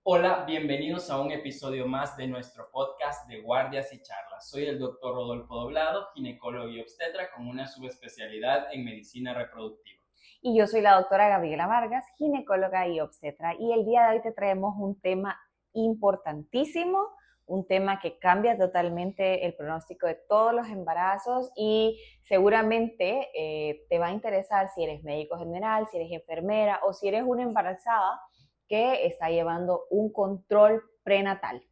Hola, bienvenidos a un episodio más de nuestro podcast de Guardias y Charlas. Soy el doctor Rodolfo Doblado, ginecólogo y obstetra con una subespecialidad en medicina reproductiva. Y yo soy la doctora Gabriela Vargas, ginecóloga y obstetra. Y el día de hoy te traemos un tema importantísimo, un tema que cambia totalmente el pronóstico de todos los embarazos y seguramente te va a interesar si eres médico general, si eres enfermera o si eres una embarazada que está llevando un control prenatal.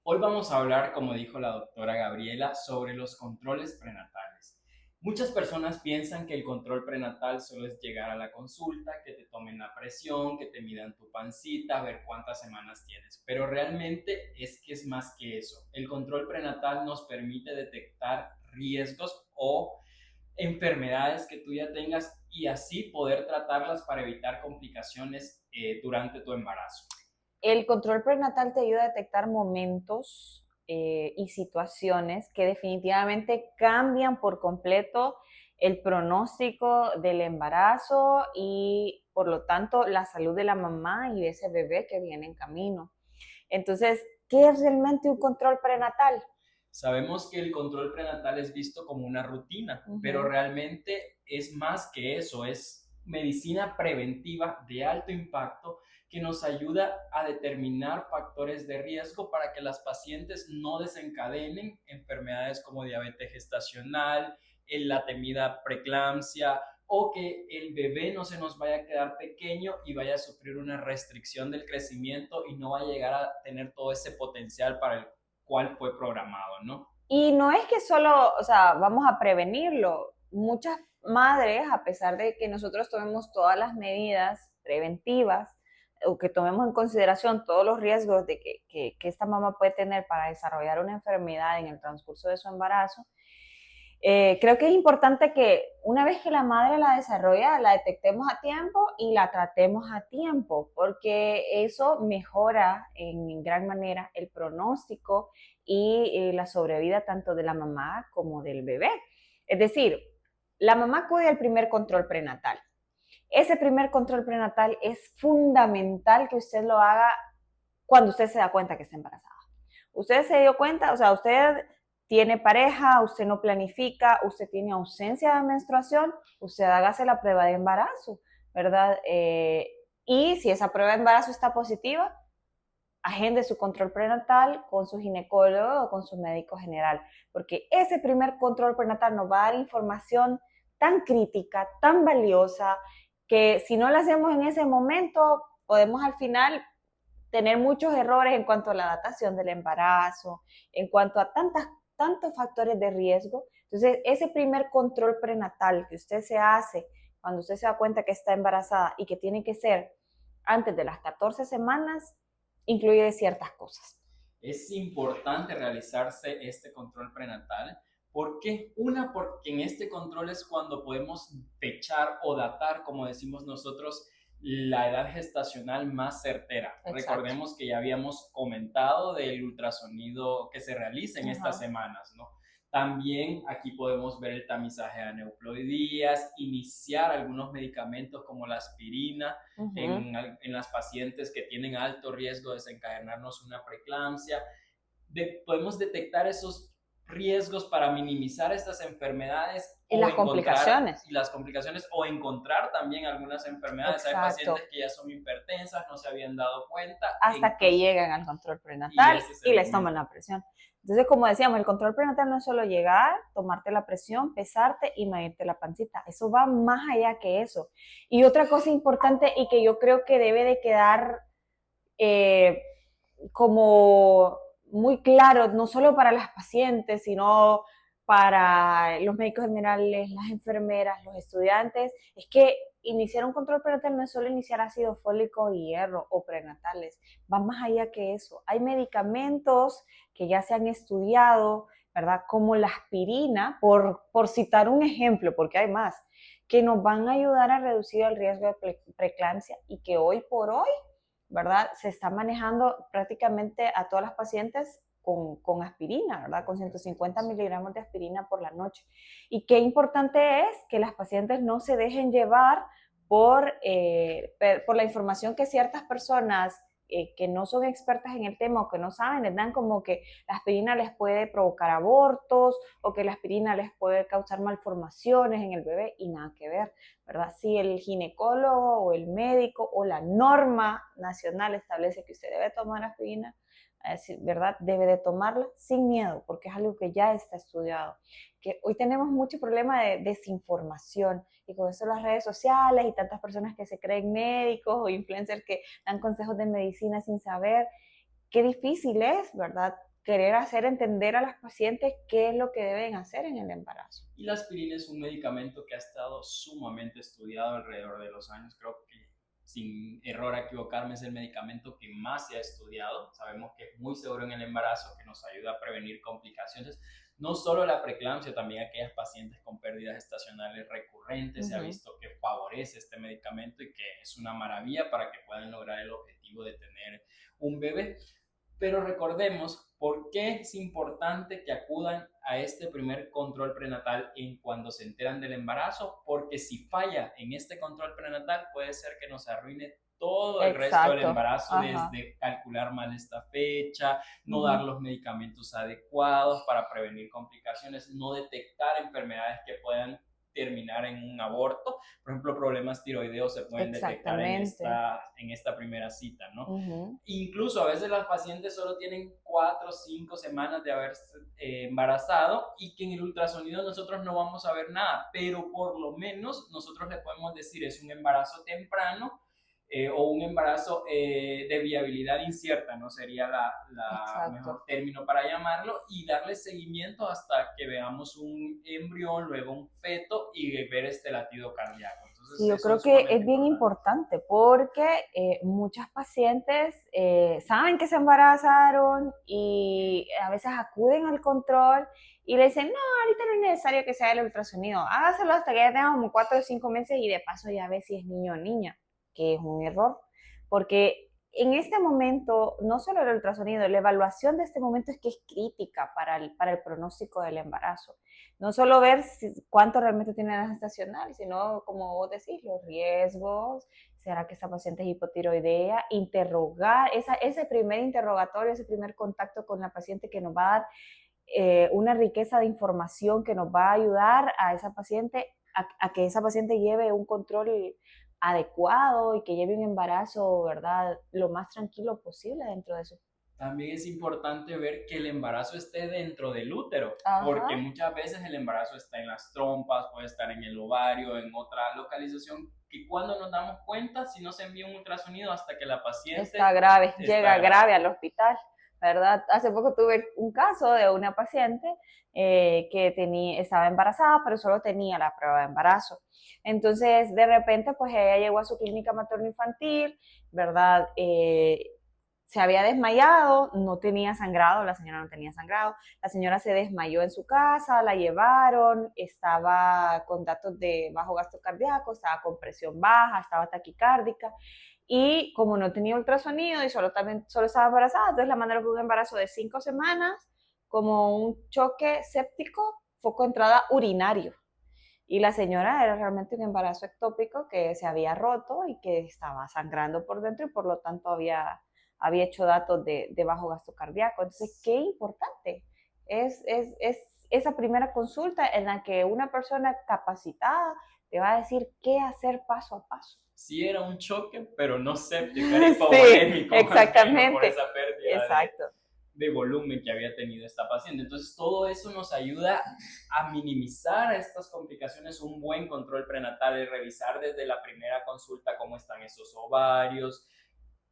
Hoy vamos a hablar, como dijo la doctora Gabriela, sobre los controles prenatales. Muchas personas piensan que el control prenatal solo es llegar a la consulta, que te tomen la presión, que te midan tu pancita, ver cuántas semanas tienes, pero realmente es que es más que eso. El control prenatal nos permite detectar riesgos o enfermedades que tú ya tengas y así poder tratarlas para evitar complicaciones durante tu embarazo. El control prenatal te ayuda a detectar momentos y situaciones que definitivamente cambian por completo el pronóstico del embarazo y por lo tanto la salud de la mamá y de ese bebé que viene en camino. Entonces, ¿qué es realmente un control prenatal? Sabemos que el control prenatal es visto como una rutina, pero realmente es más que eso, es medicina preventiva de alto impacto que nos ayuda a determinar factores de riesgo para que las pacientes no desencadenen enfermedades como diabetes gestacional, la temida preeclampsia o que el bebé no se nos vaya a quedar pequeño y vaya a sufrir una restricción del crecimiento y no va a llegar a tener todo ese potencial para el cual fue programado, ¿no? Y no es que solo, o sea, vamos a prevenirlo. Muchas madres, a pesar de que nosotros tomemos todas las medidas preventivas o que tomemos en consideración todos los riesgos de que esta mamá puede tener para desarrollar una enfermedad en el transcurso de su embarazo, creo que es importante que una vez que la madre la desarrolla, la detectemos a tiempo y la tratemos a tiempo, porque eso mejora en gran manera el pronóstico y la sobrevida tanto de la mamá como del bebé. Es decir, la mamá acude al primer control prenatal. Ese primer control prenatal es fundamental que usted lo haga cuando usted se da cuenta que está embarazada. Usted se dio cuenta, o sea, usted tiene pareja, usted no planifica, usted tiene ausencia de menstruación, usted hágase la prueba de embarazo, ¿verdad? Y si esa prueba de embarazo está positiva, agende su control prenatal con su ginecólogo o con su médico general, porque ese primer control prenatal nos va a dar información tan crítica, tan valiosa, que si no la hacemos en ese momento, podemos al final tener muchos errores en cuanto a la datación del embarazo, en cuanto a tantos factores de riesgo. Entonces, ese primer control prenatal que usted se hace cuando usted se da cuenta que está embarazada y que tiene que ser antes de las 14 semanas, incluye ciertas cosas. Es importante realizarse este control prenatal. ¿Por qué? Una, porque en este control es cuando podemos fechar o datar, como decimos nosotros, la edad gestacional más certera. Exacto. Recordemos que ya habíamos comentado del ultrasonido que se realiza en estas semanas, ¿no? También aquí podemos ver el tamizaje de aneuploidías, iniciar algunos medicamentos como la aspirina en las pacientes que tienen alto riesgo de desencadenarnos una preeclampsia. Podemos detectar esos riesgos para minimizar estas enfermedades y las complicaciones. y las complicaciones o encontrar también algunas enfermedades. Exacto. Hay pacientes que ya son hipertensas, no se habían dado cuenta. Hasta que llegan al control prenatal y les toman la presión. Entonces, como decíamos, el control prenatal no es solo llegar, tomarte la presión, pesarte y medirte la pancita. Eso va más allá que eso. Y otra cosa importante y que yo creo que debe de quedar como muy claro, no solo para las pacientes, sino para los médicos generales, las enfermeras, los estudiantes, es que iniciar un control prenatal no es solo iniciar ácido fólico y hierro o prenatales, va más allá que eso. Hay medicamentos que ya se han estudiado, ¿verdad? Como la aspirina, por citar un ejemplo, porque hay más, que nos van a ayudar a reducir el riesgo de preeclampsia y que hoy por hoy, ¿verdad? Se está manejando prácticamente a todas las pacientes con aspirina, ¿verdad? Con 150 miligramos de aspirina por la noche. Y qué importante es que las pacientes no se dejen llevar por la información que ciertas personas que no son expertas en el tema o que no saben, les dan como que la aspirina les puede provocar abortos o que la aspirina les puede causar malformaciones en el bebé y nada que ver, ¿verdad? Si el ginecólogo o el médico o la norma nacional establece que usted debe tomar aspirina, ¿verdad? Debe de tomarla sin miedo porque es algo que ya está estudiado. Que hoy tenemos mucho problema de desinformación y con eso las redes sociales y tantas personas que se creen médicos o influencers que dan consejos de medicina sin saber, qué difícil es, ¿verdad? Querer hacer entender a las pacientes qué es lo que deben hacer en el embarazo. Y la aspirina es un medicamento que ha estado sumamente estudiado alrededor de los años. Creo que sin error a equivocarme es el medicamento que más se ha estudiado. Sabemos que es muy seguro en el embarazo, que nos ayuda a prevenir complicaciones. No solo la preeclampsia, también aquellas pacientes con pérdidas estacionales recurrentes. Se ha visto que favorece este medicamento y que es una maravilla para que puedan lograr el objetivo de tener un bebé. Pero recordemos por qué es importante que acudan a este primer control prenatal en cuando se enteran del embarazo, porque si falla en este control prenatal puede ser que nos arruine todo el resto del embarazo, desde calcular mal esta fecha, no dar los medicamentos adecuados para prevenir complicaciones, no detectar enfermedades que puedan terminar en un aborto. Por ejemplo, problemas tiroideos se pueden detectar en esta primera cita, ¿no? Incluso a veces las pacientes solo tienen 4 o 5 semanas de haberse embarazado y que en el ultrasonido nosotros no vamos a ver nada, pero por lo menos nosotros le podemos decir es un embarazo temprano o un embarazo de viabilidad incierta, ¿no? Sería la mejor término para llamarlo, y darle seguimiento hasta que veamos un embrión, luego un feto y ver este latido cardíaco. Entonces, yo creo que es bien importante porque muchas pacientes saben que se embarazaron y a veces acuden al control y le dicen, no, ahorita no es necesario que sea el ultrasonido, hágaselo hasta que ya tenga como 4 o 5 meses y de paso ya ve si es niño o niña, que es un error, porque en este momento, no solo el ultrasonido, la evaluación de este momento es que es crítica para el pronóstico del embarazo. No solo ver cuánto realmente tiene la gestacional, sino, como vos decís, los riesgos, ¿será que esta paciente es hipotiroidea? Interrogar, ese primer interrogatorio, ese primer contacto con la paciente que nos va a dar una riqueza de información que nos va a ayudar a esa paciente, a que esa paciente lleve un control adecuado y que lleve un embarazo, ¿verdad?, lo más tranquilo posible dentro de su. También es importante ver que el embarazo esté dentro del útero, porque muchas veces el embarazo está en las trompas, puede estar en el ovario, en otra localización, que cuando nos damos cuenta, si no se envía un ultrasonido hasta que la paciente está grave, llega grave al hospital, ¿verdad? Hace poco tuve un caso de una paciente que estaba embarazada, pero solo tenía la prueba de embarazo. Entonces, de repente, pues ella llegó a su clínica materno-infantil, ¿verdad? Se había desmayado, no tenía sangrado, la señora no tenía sangrado, la señora se desmayó en su casa, la llevaron, estaba con datos de bajo gasto cardíaco, estaba con presión baja, estaba taquicárdica, y como no tenía ultrasonido y solo estaba embarazada, entonces la mandaron con un embarazo de 5 semanas, como un choque séptico, foco de entrada urinario. Y la señora era realmente un embarazo ectópico que se había roto y que estaba sangrando por dentro y por lo tanto había hecho datos de bajo gasto cardíaco. Entonces, qué importante es esa primera consulta en la que una persona capacitada te va a decir qué hacer paso a paso. Sí, era un choque, pero no séptico, era hipovolémico. Sí, exactamente. Por esa pérdida exacto. de volumen que había tenido esta paciente. Entonces, todo eso nos ayuda a minimizar estas complicaciones. Un buen control prenatal es revisar desde la primera consulta cómo están esos ovarios,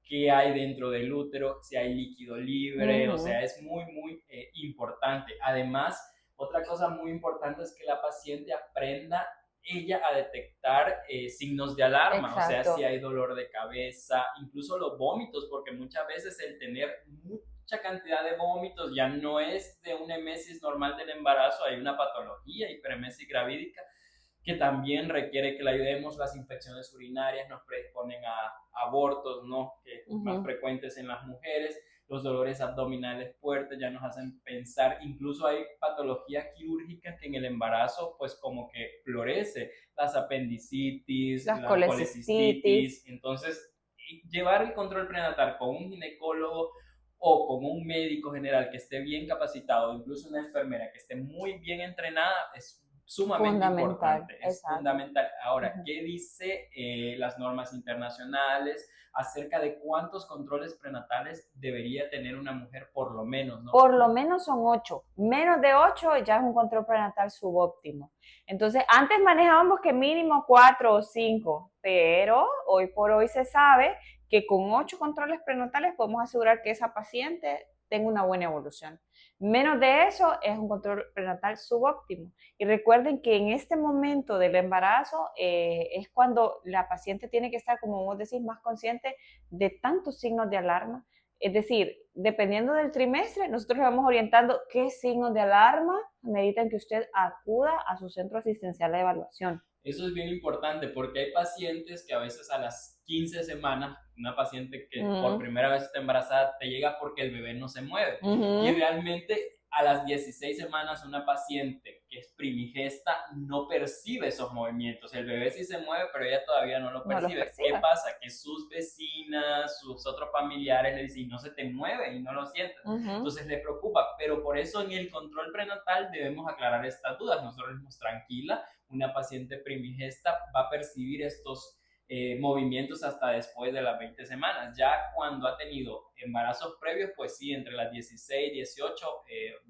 qué hay dentro del útero, si hay líquido libre, o sea, es muy, muy importante. Además, otra cosa muy importante es que la paciente aprenda ella a detectar signos de alarma. Exacto. O sea, si hay dolor de cabeza, incluso los vómitos, porque muchas veces el tener mucha cantidad de vómitos ya no es de una emesis normal del embarazo, hay una patología, hiperemesis gravídica, que también requiere que la ayudemos. Las infecciones urinarias nos predisponen a abortos, ¿no? Que más frecuentes en las mujeres. Los dolores abdominales fuertes ya nos hacen pensar, incluso hay patologías quirúrgicas que en el embarazo pues como que florece las apendicitis, Las la colecistitis. colecistitis. Entonces, llevar el control prenatal con un ginecólogo o con un médico general que esté bien capacitado, incluso una enfermera que esté muy bien entrenada, es sumamente Fundamental, importante, es exacto. fundamental. Ahora, ¿qué dice las normas internacionales acerca de cuántos controles prenatales debería tener una mujer por lo menos, ¿no? Por lo menos son 8. Menos de 8 ya es un control prenatal subóptimo. Entonces, antes manejábamos que mínimo 4 o 5, pero hoy por hoy se sabe que con 8 controles prenatales podemos asegurar que esa paciente tenga una buena evolución. Menos de eso es un control prenatal subóptimo. Y recuerden que en este momento del embarazo es cuando la paciente tiene que estar, como vos decís, más consciente de tantos signos de alarma. Es decir, dependiendo del trimestre, nosotros le vamos orientando qué signos de alarma necesitan que usted acuda a su centro asistencial de evaluación. Eso es bien importante porque hay pacientes que a veces a las 15 semanas, una paciente que por primera vez está embarazada, te llega porque el bebé no se mueve. Y realmente a las 16 semanas una paciente que es primigesta no percibe esos movimientos. El bebé sí se mueve, pero ella todavía no lo percibe. ¿Qué pasa? Que sus vecinas, sus otros familiares le dicen, no se te mueve y no lo sientes. Entonces le preocupa, pero por eso en el control prenatal debemos aclarar estas dudas. Nosotros decimos, tranquila, una paciente primigesta va a percibir estos movimientos hasta después de las 20 semanas. Ya cuando ha tenido embarazos previos, pues sí, entre las 16 y 18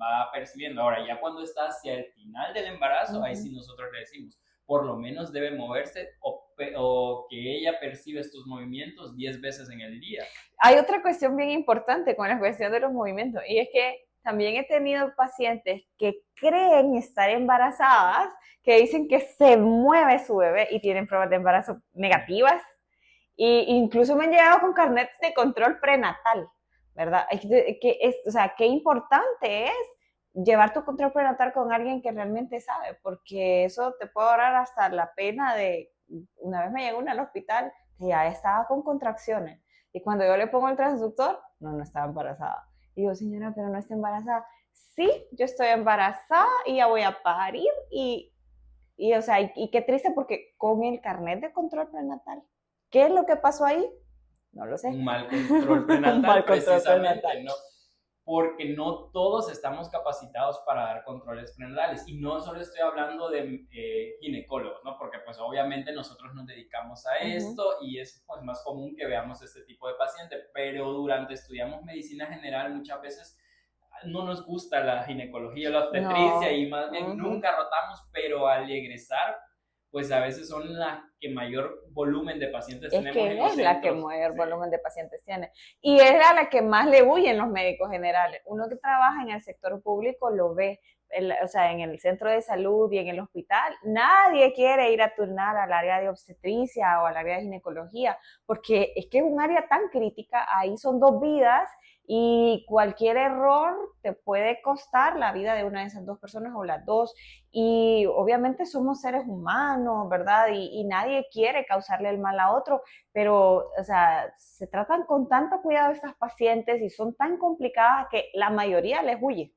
va percibiendo. Ahora, ya cuando está hacia el final del embarazo, ahí sí nosotros le decimos, por lo menos debe moverse o que ella percibe estos movimientos 10 veces en el día. Hay otra cuestión bien importante con la cuestión de los movimientos, y es que también he tenido pacientes que creen estar embarazadas, que dicen que se mueve su bebé y tienen pruebas de embarazo negativas. E incluso me han llegado con carnets de control prenatal, ¿verdad? O sea, qué importante es llevar tu control prenatal con alguien que realmente sabe, porque eso te puede ahorrar hasta la pena de, una vez me llegó una al hospital que ya estaba con contracciones, y cuando yo le pongo el transductor, no estaba embarazada. Y yo, señora, pero no está embarazada. Sí, yo estoy embarazada y ya voy a parir, o sea, y qué triste porque con el carnet de control prenatal, ¿qué es lo que pasó ahí? No lo sé. Un mal control prenatal, un mal control prenatal. ¿No? Porque no todos estamos capacitados para dar controles prenatales. Y no solo estoy hablando de ginecólogos, ¿no? Porque pues obviamente nosotros nos dedicamos a esto y es pues más común que veamos este tipo de pacientes, pero durante estudiamos medicina general muchas veces no nos gusta la ginecología, la obstetricia y más bien nunca rotamos, pero al egresar pues a veces son las que mayor volumen de pacientes tenemos en los centros. Es la que mayor volumen de pacientes tiene. Y es a la que más le huyen los médicos generales. Uno que trabaja en el sector público lo ve, o sea, en el centro de salud y en el hospital. Nadie quiere ir a turnar al área de obstetricia o al área de ginecología, porque es que es un área tan crítica. Ahí son 2 vidas y cualquier error te puede costar la vida de una de esas 2 personas o las 2. Y obviamente somos seres humanos, ¿verdad? Y nadie quiere causarle el mal a otro, pero, o sea, se tratan con tanto cuidado estas pacientes y son tan complicadas que la mayoría les huye.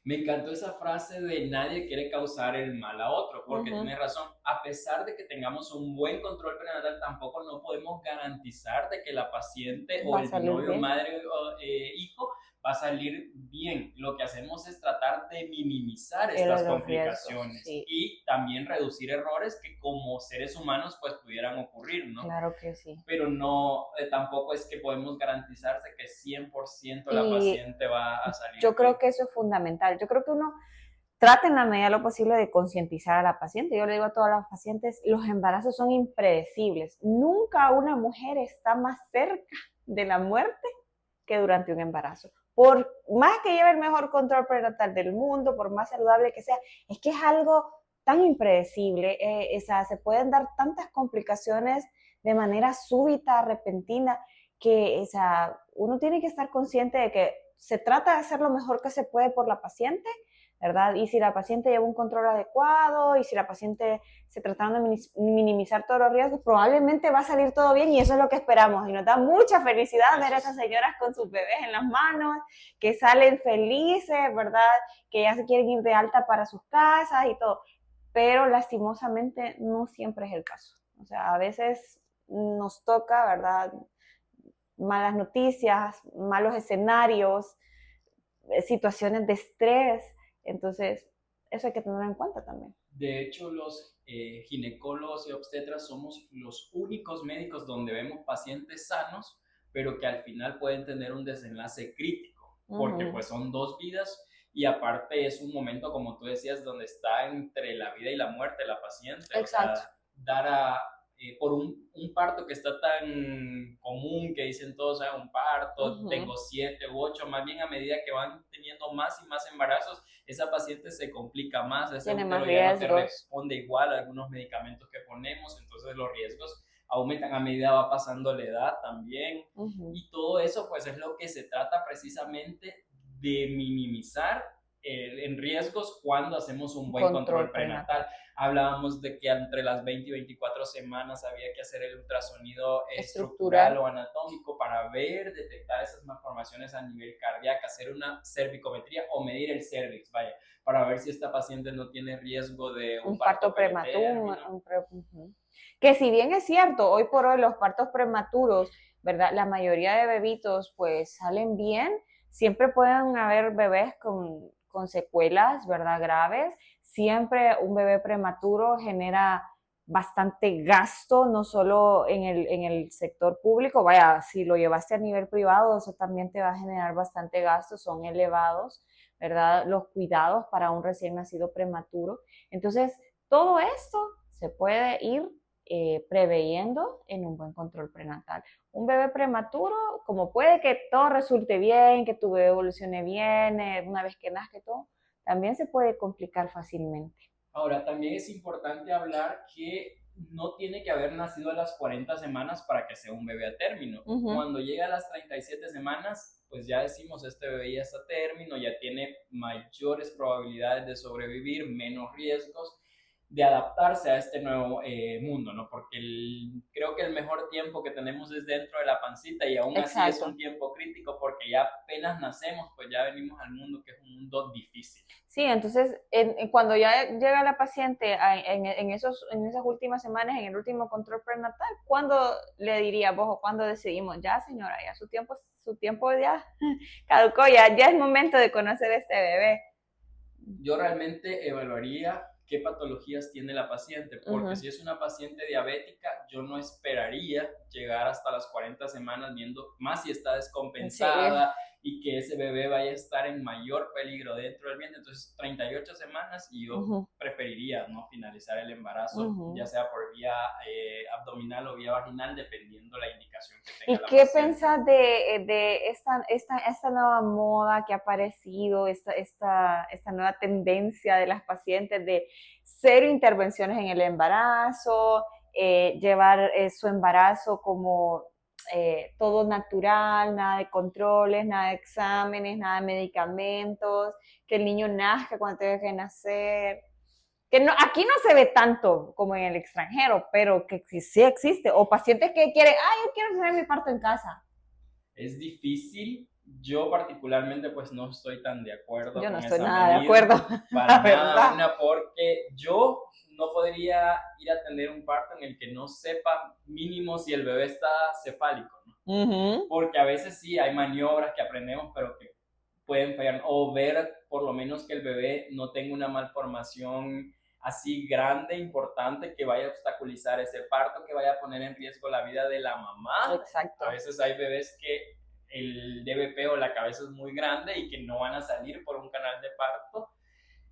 Me encantó esa frase de nadie quiere causar el mal a otro, porque tienes razón, a pesar de que tengamos un buen control prenatal, tampoco no podemos garantizar de que la paciente o el binomio madre o hijo va a salir bien. Lo que hacemos es tratar de minimizar estas complicaciones y también reducir errores que como seres humanos pues pudieran ocurrir, ¿no? Claro que sí. Pero no, tampoco es que podemos garantizarse que 100% la paciente va a salir bien. Yo creo que eso es fundamental. Yo creo que uno trata en la medida de lo posible de concientizar a la paciente. Yo le digo a todas las pacientes, los embarazos son impredecibles. Nunca una mujer está más cerca de la muerte que durante un embarazo. Por más que lleve el mejor control prenatal del mundo, por más saludable que sea, es que es algo tan impredecible, o sea, se pueden dar tantas complicaciones de manera súbita, repentina, que, o sea, uno tiene que estar consciente de que se trata de hacer lo mejor que se puede por la paciente, ¿verdad? Y si la paciente lleva un control adecuado y si la paciente se trataron de minimizar todos los riesgos, probablemente va a salir todo bien y eso es lo que esperamos. Y nos da mucha felicidad ver a esas señoras con sus bebés en las manos, que salen felices, ¿verdad? Que ya se quieren ir de alta para sus casas y todo. pero lastimosamente no siempre es el caso. O sea, a veces nos toca, ¿verdad? Malas noticias, malos escenarios, situaciones de estrés. Entonces, eso hay que tener en cuenta también. De hecho, los ginecólogos y obstetras somos los únicos médicos donde vemos pacientes sanos, pero que al final pueden tener un desenlace crítico, porque pues son dos vidas y aparte es un momento, como tú decías, donde está entre la vida y la muerte la paciente. Exacto. O sea, dar a, por un parto que está tan común que dicen todos, un parto, tengo 7 u 8, más bien a medida que van teniendo más y más embarazos, esa paciente se complica más, ese útero ya no te responde igual a algunos medicamentos que ponemos, entonces los riesgos aumentan a medida va pasando la edad también, y todo eso pues es lo que se trata precisamente de minimizar en riesgos cuando hacemos un buen control prenatal. Hablábamos de que entre las 20 y 24 semanas había que hacer el ultrasonido estructural o anatómico para ver, detectar esas malformaciones a nivel cardíaco, hacer una cervicometría o medir el cervix, vaya, para ver si esta paciente no tiene riesgo de un parto prematuro. Que si bien es cierto, hoy por hoy los partos prematuros, ¿verdad? La mayoría de bebitos pues salen bien, siempre pueden haber bebés con secuelas, ¿verdad? Graves. Siempre un bebé prematuro genera bastante gasto, no solo en el sector público, vaya, si lo llevaste a nivel privado, eso también te va a generar bastante gasto, son elevados, ¿verdad? Los cuidados para un recién nacido prematuro. Entonces, todo esto se puede ir preveyendo en un buen control prenatal. Un bebé prematuro, como puede que todo resulte bien, que tu bebé evolucione bien, una vez que nazca todo, también se puede complicar fácilmente. Ahora, también es importante hablar que no tiene que haber nacido a las 40 semanas para que sea un bebé a término. Cuando llega a las 37 semanas, pues ya decimos, este bebé ya está a término, ya tiene mayores probabilidades de sobrevivir, menos riesgos de adaptarse a este nuevo mundo, ¿no? Porque creo que el mejor tiempo que tenemos es dentro de la pancita y aún así es un tiempo crítico porque ya apenas nacemos, pues ya venimos al mundo que es un mundo difícil. Sí, entonces cuando ya llega la paciente en esas últimas semanas, en el último control prenatal, ¿cuándo le diría vos o cuándo decidimos, ya señora, ya su tiempo ya caducó, ya es momento de conocer a este bebé? Yo realmente evaluaría qué patologías tiene la paciente, porque si es una paciente diabética, yo no esperaría llegar hasta las 40 semanas viendo más si está descompensada y que ese bebé vaya a estar en mayor peligro dentro del vientre. Entonces, 38 semanas y yo preferiría no finalizar el embarazo, ya sea por vía abdominal o vía vaginal, dependiendo la indicación que tenga la paciente. ¿Y qué pensás de esta nueva moda que ha aparecido, esta nueva tendencia de las pacientes de cero intervenciones en el embarazo, llevar su embarazo como todo natural, nada de controles, nada de exámenes, nada de medicamentos, que el niño nazca cuando tenga que nacer? Que no, aquí no se ve tanto como en el extranjero, pero que sí existe. O pacientes que quieren, yo quiero tener mi parto en casa. Es difícil. Yo particularmente pues no estoy tan de acuerdo yo con no estoy esa nada medida. De acuerdo. Para nada, una, porque yo no podría ir a tener un parto en el que no sepa mínimo si el bebé está cefálico, ¿no? Porque a veces sí hay maniobras que aprendemos, pero que pueden fallar, o ver por lo menos que el bebé no tenga una malformación así grande, importante, que vaya a obstaculizar ese parto, que vaya a poner en riesgo la vida de la mamá. Exacto. A veces hay bebés que el DBP o la cabeza es muy grande y que no van a salir por un canal de parto.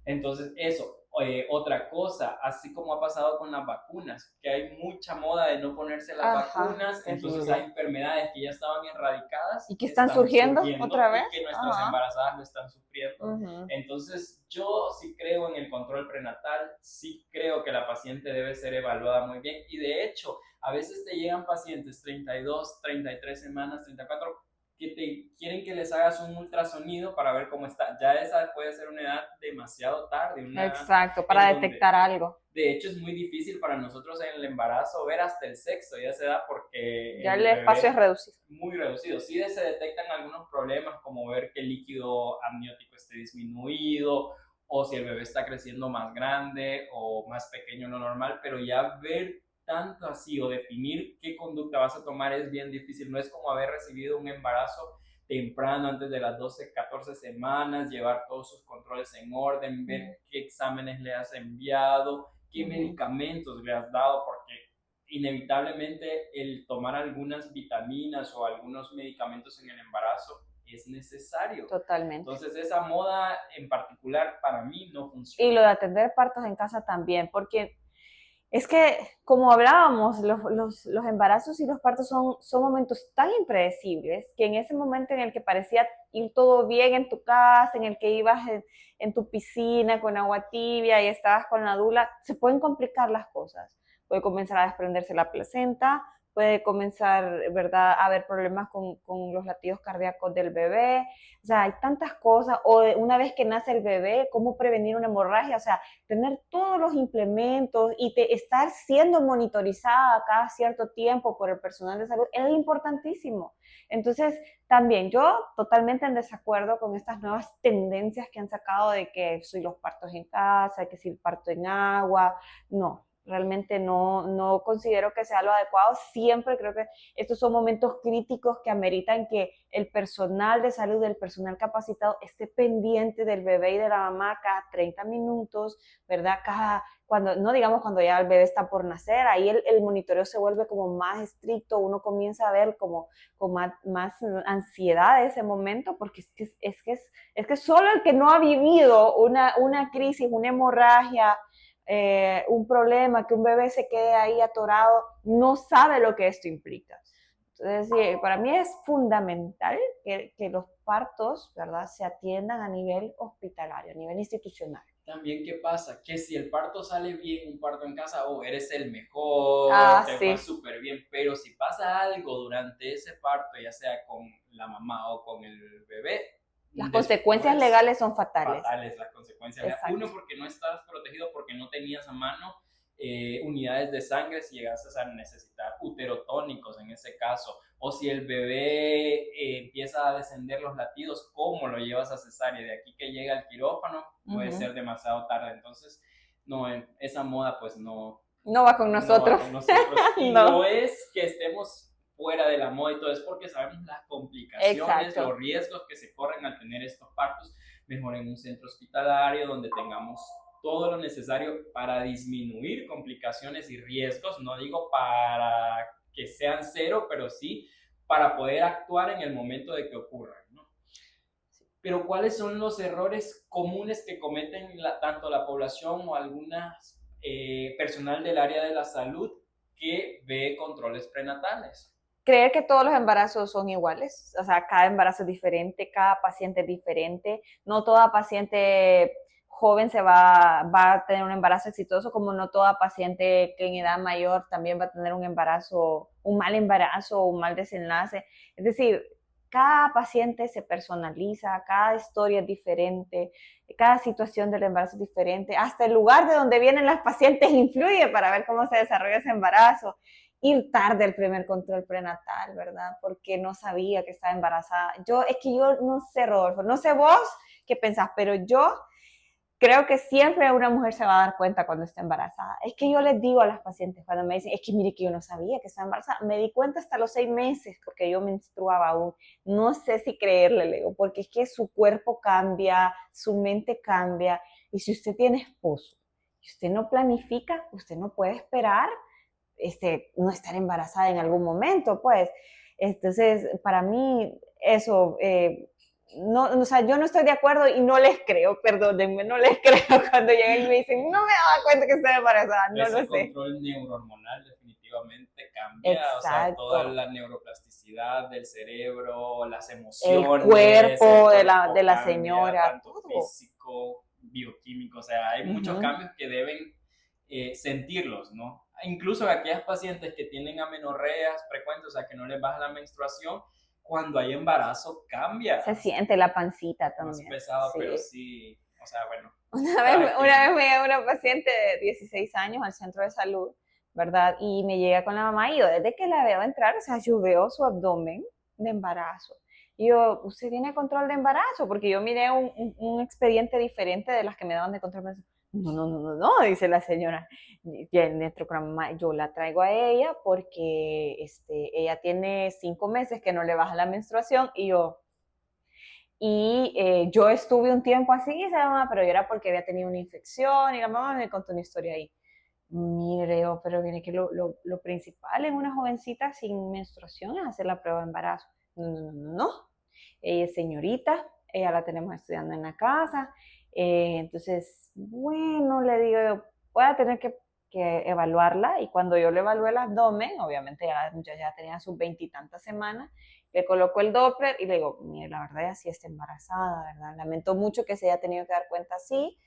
Entonces, eso. Otra cosa, así como ha pasado con las vacunas, que hay mucha moda de no ponerse las vacunas, entonces hay enfermedades que ya estaban erradicadas y que están surgiendo otra vez y que nuestras embarazadas lo están sufriendo. Entonces, yo sí creo en el control prenatal, sí creo que la paciente debe ser evaluada muy bien y de hecho, a veces te llegan pacientes 32, 33 semanas, 34, que te quieren que les hagas un ultrasonido para ver cómo está. Ya esa puede ser una edad demasiado tarde. Exacto, para detectar algo. De hecho, es muy difícil para nosotros en el embarazo ver hasta el sexo y esa edad porque ya el espacio es reducido. Muy reducido. Sí se detectan algunos problemas como ver que el líquido amniótico esté disminuido o si el bebé está creciendo más grande o más pequeño de lo normal, pero ya ver tanto así o definir qué conducta vas a tomar es bien difícil. No es como haber recibido un embarazo temprano, antes de las 12, 14 semanas, llevar todos sus controles en orden, ver qué exámenes le has enviado, qué medicamentos le has dado, porque inevitablemente el tomar algunas vitaminas o algunos medicamentos en el embarazo es necesario. Totalmente. Entonces esa moda en particular para mí no funciona. Y lo de atender partos en casa también, porque es que, como hablábamos, los embarazos y los partos son momentos tan impredecibles que en ese momento en el que parecía ir todo bien en tu casa, en el que ibas en tu piscina con agua tibia y estabas con la dula, se pueden complicar las cosas. Puede comenzar a desprenderse la placenta, puede comenzar, ¿verdad?, a haber problemas con los latidos cardíacos del bebé. O sea, hay tantas cosas. O una vez que nace el bebé, ¿cómo prevenir una hemorragia? O sea, tener todos los implementos y estar siendo monitorizada cada cierto tiempo por el personal de salud es importantísimo. Entonces, también yo totalmente en desacuerdo con estas nuevas tendencias que han sacado de que si los partos en casa, que si el parto en agua. No, realmente no considero que sea lo adecuado. Siempre creo que estos son momentos críticos que ameritan que el personal de salud, el personal capacitado, esté pendiente del bebé y de la mamá cada 30 minutos, ¿verdad? No digamos cuando ya el bebé está por nacer, ahí el monitoreo se vuelve como más estricto, uno comienza a ver como con más ansiedad en ese momento, porque es que solo el que no ha vivido una crisis, una hemorragia, un problema, que un bebé se quede ahí atorado, no sabe lo que esto implica. Entonces, sí, para mí es fundamental que los partos, ¿verdad?, se atiendan a nivel hospitalario, a nivel institucional. También, ¿qué pasa? Que si el parto sale bien, un parto en casa, eres el mejor, te Sí. va súper bien, pero si pasa algo durante ese parto, ya sea con la mamá o con el bebé, las consecuencias legales son fatales. Fatales las consecuencias. Exacto. Uno, porque no estabas protegido, porque no tenías a mano unidades de sangre si llegases a necesitar uterotónicos en ese caso, o si el bebé empieza a descender los latidos, ¿cómo lo llevas a cesárea? De aquí que llega al quirófano puede ser demasiado tarde. Entonces, no, esa moda pues no va con nosotros. No va con nosotros. Y no es que estemos fuera de la moda y todo, es porque sabemos las complicaciones, los riesgos que se corren al tener estos partos. Mejor en un centro hospitalario donde tengamos todo lo necesario para disminuir complicaciones y riesgos, no digo para que sean cero, pero sí para poder actuar en el momento de que ocurran, ¿no? Pero ¿cuáles son los errores comunes que cometen tanto la población o algunas personal del área de la salud que ve controles prenatales? Creer que todos los embarazos son iguales, o sea, cada embarazo es diferente, cada paciente es diferente, no toda paciente joven va a tener un embarazo exitoso, como no toda paciente que en edad mayor también va a tener un mal embarazo o un mal desenlace. Es decir, cada paciente se personaliza, cada historia es diferente, cada situación del embarazo es diferente, hasta el lugar de donde vienen las pacientes influye para ver cómo se desarrolla ese embarazo. Ir tarde al primer control prenatal, ¿verdad? Porque no sabía que estaba embarazada. Yo no sé, Rodolfo, no sé vos qué pensás, pero yo creo que siempre una mujer se va a dar cuenta cuando está embarazada. Es que yo les digo a las pacientes cuando me dicen, es que mire que yo no sabía que estaba embarazada, me di cuenta hasta los 6 meses porque yo menstruaba aún. No sé si creerle, le digo, porque es que su cuerpo cambia, su mente cambia, y si usted tiene esposo y usted no planifica, usted no puede esperar no estar embarazada en algún momento, pues. Entonces, para mí, eso, o sea, yo no estoy de acuerdo y no les creo, perdónenme, no les creo cuando llegan y me dicen, no me daba cuenta que estoy embarazada, no Ese lo sé. El control neurohormonal definitivamente cambia, o sea, toda la neuroplasticidad del cerebro, las emociones, el cuerpo de la cambia, señora, tanto todo. físico, bioquímico, o sea, hay muchos cambios que deben sentirlos, ¿no? Incluso aquellas pacientes que tienen amenorreas frecuentes, o sea, que no les baja la menstruación, cuando hay embarazo cambia. Se siente la pancita también. Más pesado, sí. Pero sí, o sea, bueno. Una vez me llega una paciente de 16 años al centro de salud, ¿verdad? Y me llega con la mamá y yo desde que la veo entrar, o sea, yo veo su abdomen de embarazo. Y yo, ¿usted tiene control de embarazo? Porque yo miré un expediente diferente de las que me daban de control de embarazo. No, no, no, no, no, dice la señora. Yo la traigo a ella porque ella tiene 5 meses que no le baja la menstruación yo estuve un tiempo así, dice la mamá, pero yo era porque había tenido una infección y la mamá me contó una historia ahí. Mire, pero viene que lo principal en una jovencita sin menstruación es hacer la prueba de embarazo. No, no, no, no, no. Ella es señorita, ella la tenemos estudiando en la casa. Entonces, bueno, le digo yo, voy a tener que evaluarla. Y cuando yo le evalué el abdomen, obviamente ya tenía sus 20 y tantas semanas, le coloco el Doppler y le digo, mire, la verdad ya sí está embarazada, ¿verdad? Lamento mucho que se haya tenido que dar cuenta así,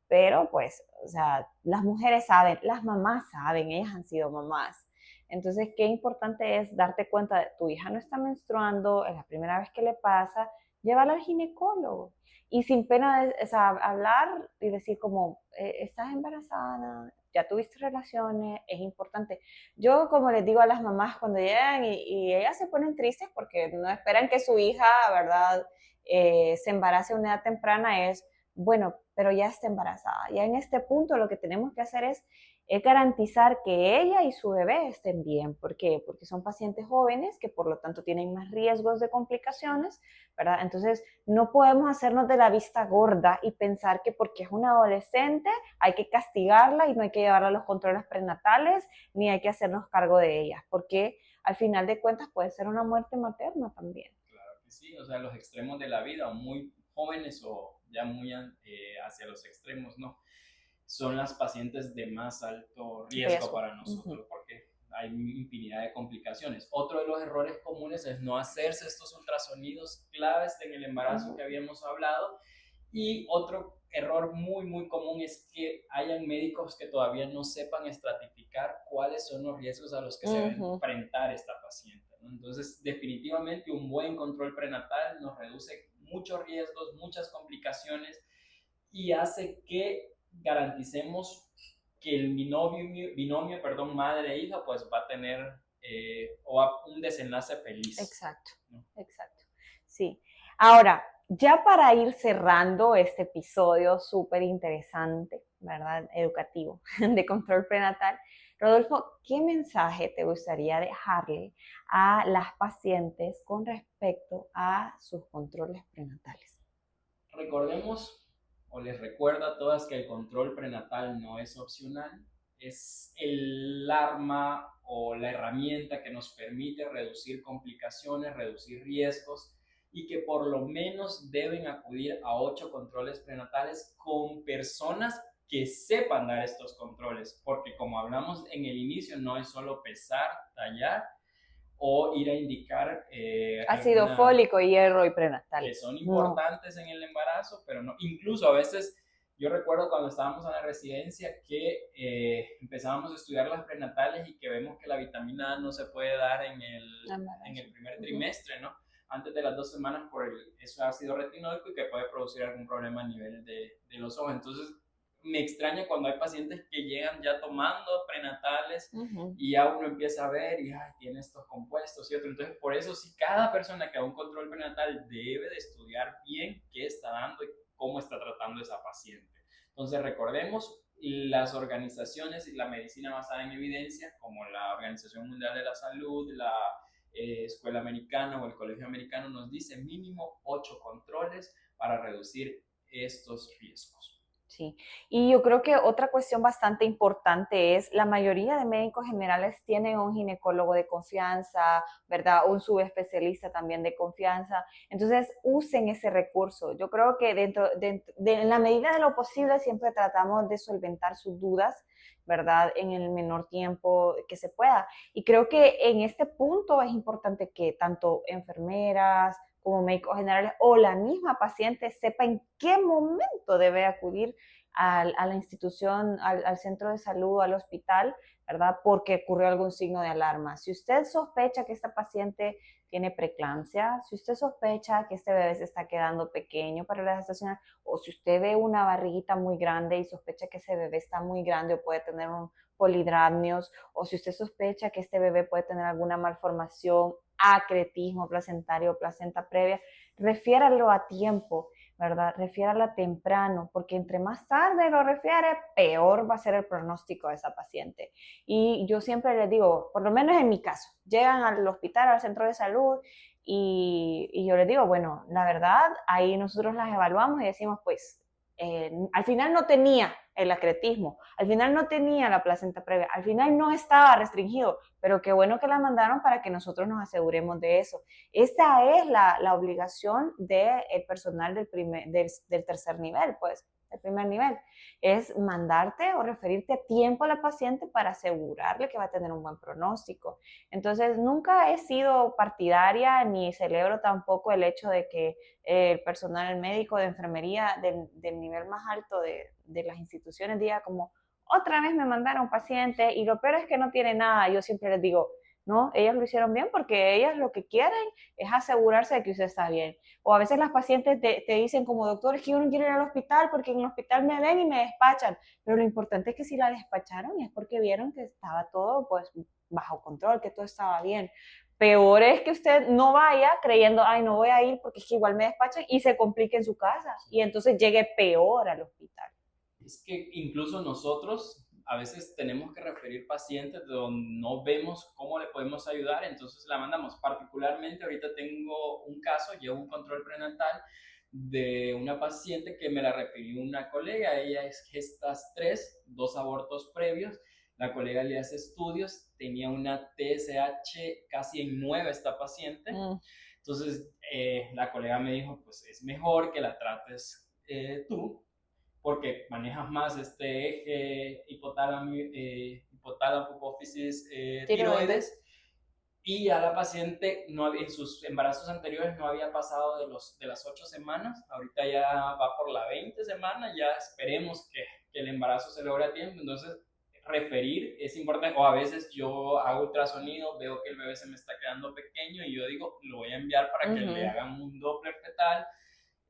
pero pues, o sea, las mujeres saben, las mamás saben, ellas han sido mamás. Entonces, qué importante es darte cuenta de tu hija no está menstruando, es la primera vez que le pasa, llévala al ginecólogo. Y sin pena, o sea, hablar y decir como, estás embarazada, ya tuviste relaciones, es importante. Yo, como les digo a las mamás cuando llegan y ellas se ponen tristes porque no esperan que su hija, ¿verdad?, se embarace a una edad temprana, es, bueno, pero ya está embarazada. Ya en este punto lo que tenemos que hacer es garantizar que ella y su bebé estén bien. ¿Por qué? Porque son pacientes jóvenes que por lo tanto tienen más riesgos de complicaciones, ¿verdad? Entonces no podemos hacernos de la vista gorda y pensar que porque es una adolescente hay que castigarla y no hay que llevarla a los controles prenatales ni hay que hacernos cargo de ella, porque al final de cuentas puede ser una muerte materna también. Claro que sí, o sea, los extremos de la vida, o muy jóvenes o ya muy hacia los extremos, ¿no? Son las pacientes de más alto riesgo para nosotros, porque hay infinidad de complicaciones. Otro de los errores comunes es no hacerse estos ultrasonidos claves en el embarazo que habíamos hablado. Y otro error muy, muy común es que hayan médicos que todavía no sepan estratificar cuáles son los riesgos a los que se va a enfrentar esta paciente, ¿no? Entonces, definitivamente un buen control prenatal nos reduce muchos riesgos, muchas complicaciones y hace que garanticemos que el binomio madre e hija pues va a tener un desenlace feliz. Exacto, ¿no? Exacto. Sí. Ahora, ya para ir cerrando este episodio súper interesante, ¿verdad? Educativo, de control prenatal, Rodolfo, ¿qué mensaje te gustaría dejarle a las pacientes con respecto a sus controles prenatales? Recordemos, o les recuerdo a todas, que el control prenatal no es opcional, es el arma o la herramienta que nos permite reducir complicaciones, reducir riesgos, y que por lo menos deben acudir a 8 controles prenatales con personas que sepan dar estos controles, porque como hablamos en el inicio, no es solo pesar, tallar o ir a indicar ácido fólico, hierro y prenatal. Que son importantes en el embarazo, pero no, incluso a veces, yo recuerdo cuando estábamos en la residencia que empezábamos a estudiar las prenatales y que vemos que la vitamina A no se puede dar en el primer trimestre, ¿no? Antes de las 2 semanas por ese ácido retinoico y que puede producir algún problema a nivel de los ojos. Entonces, me extraña cuando hay pacientes que llegan ya tomando prenatales y ya uno empieza a ver y tiene estos compuestos y otros. Entonces, por eso sí, cada persona que haga un control prenatal debe de estudiar bien qué está dando y cómo está tratando esa paciente. Entonces, recordemos, las organizaciones y la medicina basada en evidencia, como la Organización Mundial de la Salud, la Escuela Americana o el Colegio Americano, nos dice mínimo 8 controles para reducir estos riesgos. Sí, y yo creo que otra cuestión bastante importante es la mayoría de médicos generales tienen un ginecólogo de confianza, ¿verdad? Un subespecialista también de confianza. Entonces, usen ese recurso. Yo creo que en la medida de lo posible siempre tratamos de solventar sus dudas, ¿verdad? En el menor tiempo que se pueda. Y creo que en este punto es importante que tanto enfermeras, como médicos generales o la misma paciente sepa en qué momento debe acudir a la institución, al centro de salud, al hospital, ¿verdad? Porque ocurrió algún signo de alarma. Si usted sospecha que esta paciente tiene preeclampsia, si usted sospecha que este bebé se está quedando pequeño para la gestación, o si usted ve una barriguita muy grande y sospecha que ese bebé está muy grande o puede tener polidramnios, o si usted sospecha que este bebé puede tener alguna malformación, acretismo placentario, placenta previa, refiéralo a tiempo, ¿verdad? Refiérala temprano, porque entre más tarde lo refiere, peor va a ser el pronóstico de esa paciente. Y yo siempre les digo, por lo menos en mi caso, llegan al hospital, al centro de salud, y yo les digo, bueno, la verdad, ahí nosotros las evaluamos y decimos, pues, al final no tenía el acretismo, al final no tenía la placenta previa, al final no estaba restringido, pero qué bueno que la mandaron para que nosotros nos aseguremos de eso. Esta es la obligación del personal del tercer nivel, pues, el primer nivel, es mandarte o referirte a tiempo a la paciente para asegurarle que va a tener un buen pronóstico. Entonces, nunca he sido partidaria ni celebro tampoco el hecho de que el personal médico de enfermería del nivel más alto de las instituciones diga como, otra vez me mandaron paciente y lo peor es que no tiene nada. Yo siempre les digo, no, ellas lo hicieron bien porque ellas lo que quieren es asegurarse de que usted está bien. O a veces las pacientes te dicen como, doctor, es que yo no quiero ir al hospital porque en el hospital me ven y me despachan. Pero lo importante es que si la despacharon es porque vieron que estaba todo pues bajo control, que todo estaba bien. Peor es que usted no vaya creyendo, ay, no voy a ir porque es que igual me despachan y se complique en su casa y entonces llegue peor al hospital. Es que incluso nosotros a veces tenemos que referir pacientes donde no vemos cómo le podemos ayudar, entonces la mandamos. Particularmente ahorita tengo un caso, llevo un control prenatal de una paciente que me la refirió una colega. Ella es gestas 3, 2 abortos previos. La colega le hace estudios, tenía una TSH casi en 9 esta paciente. Entonces la colega me dijo, pues es mejor que la trates tú, porque manejas más este eje hipotálamo, hipófisis, tiroides, y a la paciente en sus embarazos anteriores no había pasado de las 8 semanas, ahorita ya va por la 20 semana, ya esperemos que el embarazo se logre a tiempo. Entonces referir es importante, o a veces yo hago ultrasonido, veo que el bebé se me está quedando pequeño y yo digo, lo voy a enviar para que le hagan un Doppler fetal.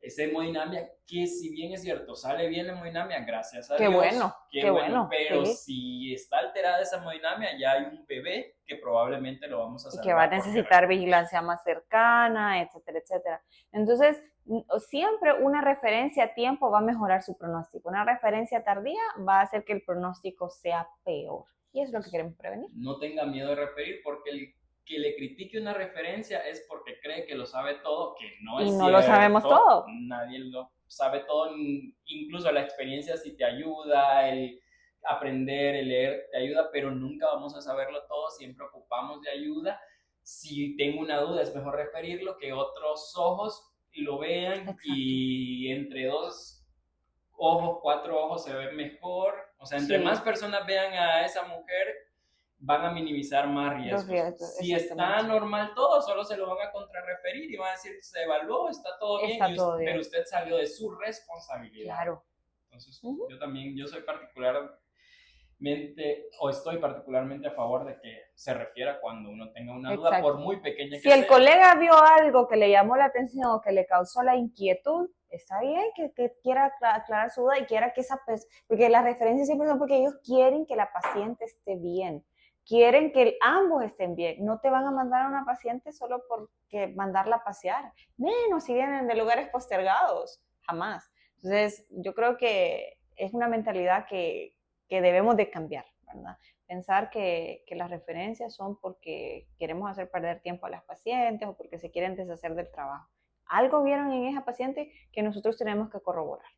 Esa hemodinamia, que si bien es cierto, sale bien la hemodinamia, gracias a qué Dios, bueno, qué bueno, pero sí. si está alterada esa hemodinamia, ya hay un bebé que probablemente lo vamos a salvar. Y que va a necesitar vigilancia más cercana, etcétera, etcétera. Entonces, siempre una referencia a tiempo va a mejorar su pronóstico. Una referencia tardía va a hacer que el pronóstico sea peor. Y es lo que queremos prevenir. No tenga miedo de referir, porque el que le critique una referencia es porque cree que lo sabe todo, que no es cierto. Y no lo sabemos todo. Nadie lo sabe todo, incluso la experiencia sí te ayuda, el aprender, el leer te ayuda, pero nunca vamos a saberlo todo, siempre ocupamos de ayuda. Si tengo una duda, es mejor referirlo, que otros ojos lo vean. Exacto. Y entre 2 ojos, 4 ojos se ve mejor. O sea, entre más personas vean a esa mujer, van a minimizar más riesgos. Si está normal todo, solo se lo van a contrarreferir y van a decir, se evaluó, está todo bien, pero usted salió de su responsabilidad. Claro. Entonces, yo soy estoy particularmente a favor de que se refiera cuando uno tenga una duda, por muy pequeña que sea. Si el colega vio algo que le llamó la atención o que le causó la inquietud, está bien que quiera aclarar su duda y quiera que porque las referencias siempre son porque ellos quieren que la paciente esté bien, quieren que ambos estén bien. No te van a mandar a una paciente solo porque mandarla a pasear, menos si vienen de lugares postergados, jamás. Entonces, yo creo que es una mentalidad que debemos de cambiar, ¿verdad? Pensar que las referencias son porque queremos hacer perder tiempo a las pacientes o porque se quieren deshacer del trabajo. Algo vieron en esa paciente que nosotros tenemos que corroborar.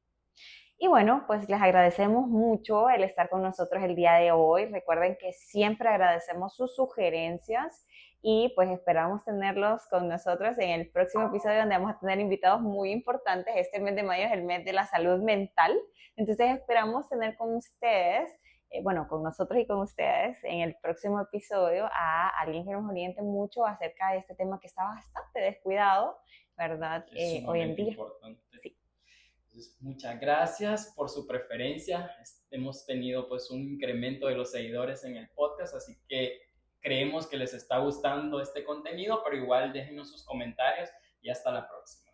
Y bueno, pues les agradecemos mucho el estar con nosotros el día de hoy. Recuerden que siempre agradecemos sus sugerencias y pues esperamos tenerlos con nosotros en el próximo episodio, donde vamos a tener invitados muy importantes. Este mes de mayo es el mes de la salud mental, entonces esperamos tener con ustedes, con nosotros y con ustedes en el próximo episodio a alguien que nos oriente mucho acerca de este tema que está bastante descuidado, ¿verdad? Hoy en día. Importante. Sí. Entonces, muchas gracias por su preferencia. Hemos tenido pues un incremento de los seguidores en el podcast, así que creemos que les está gustando este contenido, pero igual déjenos sus comentarios y hasta la próxima.